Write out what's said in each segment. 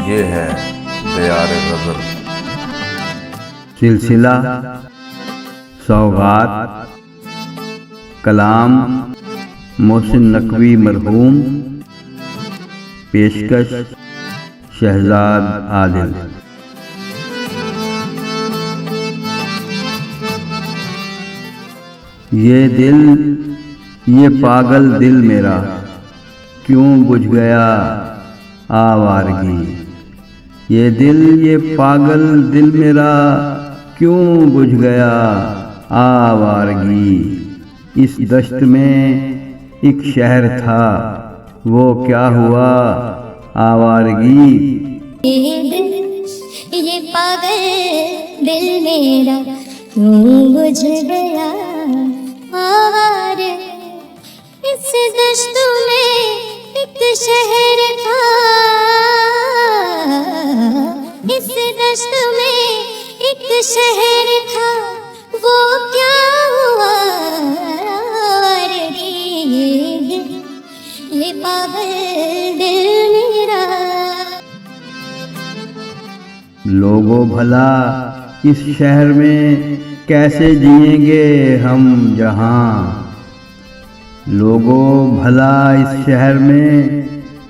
ये है दयार गज़ल। सिलसिला सौगात कलाम मोहसिन नकवी मरहूम, पेशकश शहजाद आदिल। ये दिल, ये पागल दिल मेरा क्यों बुझ गया आवारगी। ये दिल, ये पागल दिल मेरा क्यों बुझ गया आवारगी। इस दश्त में एक शहर था, वो क्या हुआ आवारगी। ये दिल, ये पागल दिल मेरा क्यों बुझ गया आवारगी। इस दश्त में एक शहर था, इस दश्त में एक शहर था, वो क्या हुआ आवारगी। ये पागल दिल मेरा। लोगों भला इस शहर में कैसे जिएंगे हम जहाँ। लोगों भला इस शहर में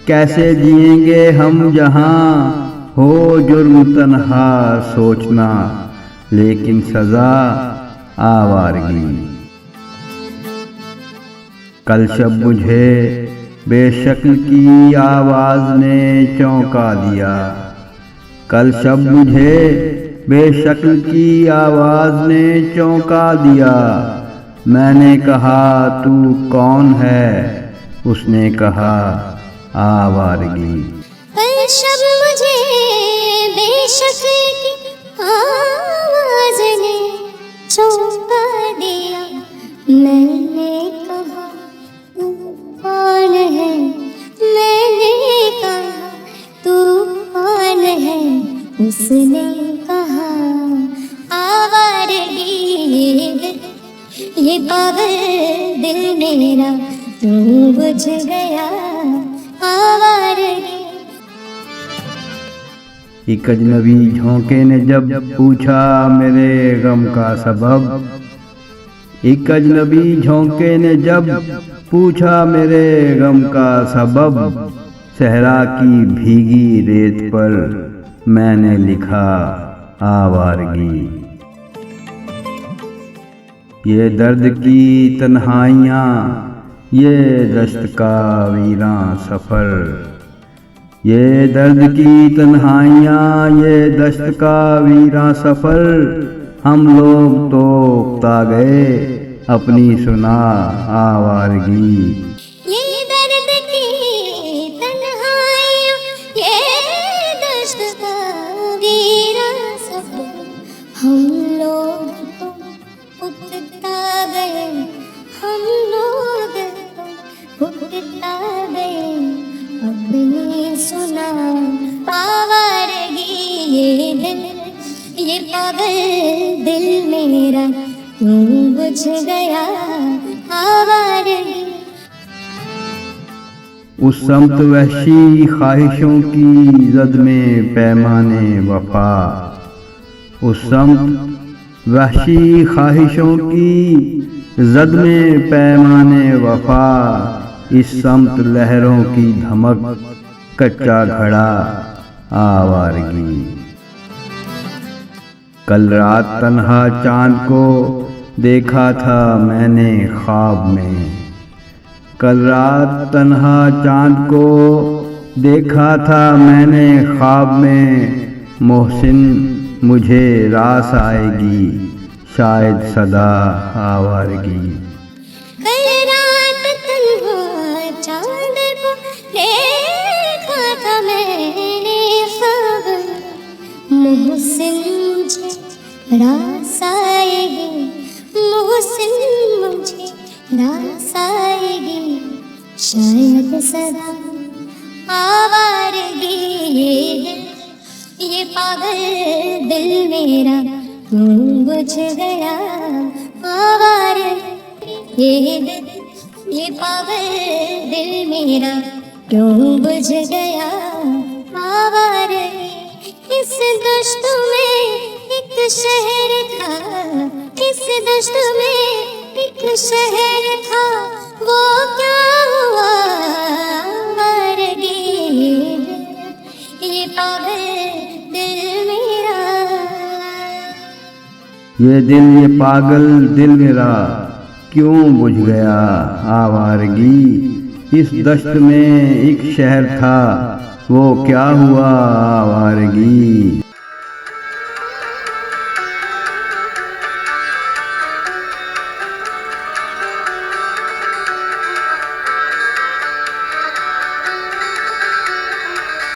कैसे जिएंगे हम जहाँ। हो जुर्म तन्हा सोचना लेकिन सजा आवारगी। कल शब मुझे बेशक्ल की आवाज़ ने चौंका दिया। कल शब मुझे बेशक्ल की आवाज़ ने चौंका दिया। मैंने कहा तू कौन है, उसने कहा आवारगी। कल शब मुझे बेशक्ल की आवाज़ ने चौंका दिया। मैंने कहा तू कौन है, मैंने कहा तू कौन है, उसने कहा आवारगी। ये पागल दिल मेरा क्यों बुझ गया आवारगी। एक अजनबी झोंके ने जब पूछा मेरे गम का सबब। एक अजनबी झोंके ने जब पूछा मेरे गम का सबब। सहरा की भीगी रेत पर मैंने लिखा आवारगी। ये दर्द की तन्हाइयाँ, ये दश्त का वीरां सफ़र। ये दर्द की तन्हाइयाँ, ये दश्त का वीरां सफ़र। हम लोग तो उकता गए अपनी सुना आवारगी। ये दर्द की तन्हाइयाँ, ये दश्त का वीरां सफ़र। हम लोग तो उकता गए, हम लोग तो उकता गए अपनी सुना आवारगी। ये दिल, ये पागल दिल मेरा क्यों बुझ गया आवारगी। उस समत वहशी ख्वाहिशों की जद में पैमाने वफा। उस समत वहशी ख्वाहिशों की जद में पैमाने वफा। इस समत लहरों की धमक कच्चा घड़ा आवारगी। कल रात तन्हा चांद को देखा था मैंने ख्वाब में। कल रात तन्हा चांद को देखा था मैंने ख्वाब में। मोहसिन मुझे रास आएगी शायद सदा आवारगी। कल रात तन्हा चांद को देखा था मैंने ख्वाब में। मोहसिन मुझे रास आएगी, मोहसिन मुझे रास आएगी शायद सदा आवारगी। ये पागल दिल मेरा क्यों बुझ गया आवारगी। ये दिल, ये पागल दिल मेरा क्यों बुझ गया आवारगी। इस दश्त में एक शहर था, इस दश्त में एक शहर था, वो क्या हुआ मर गई, ये पागल दिल मेरा। ये दिल ये पागल दिल मेरा क्यों बुझ गया आवारगी। इस दश्त में एक शहर था, वो क्या हुआ आवारगी।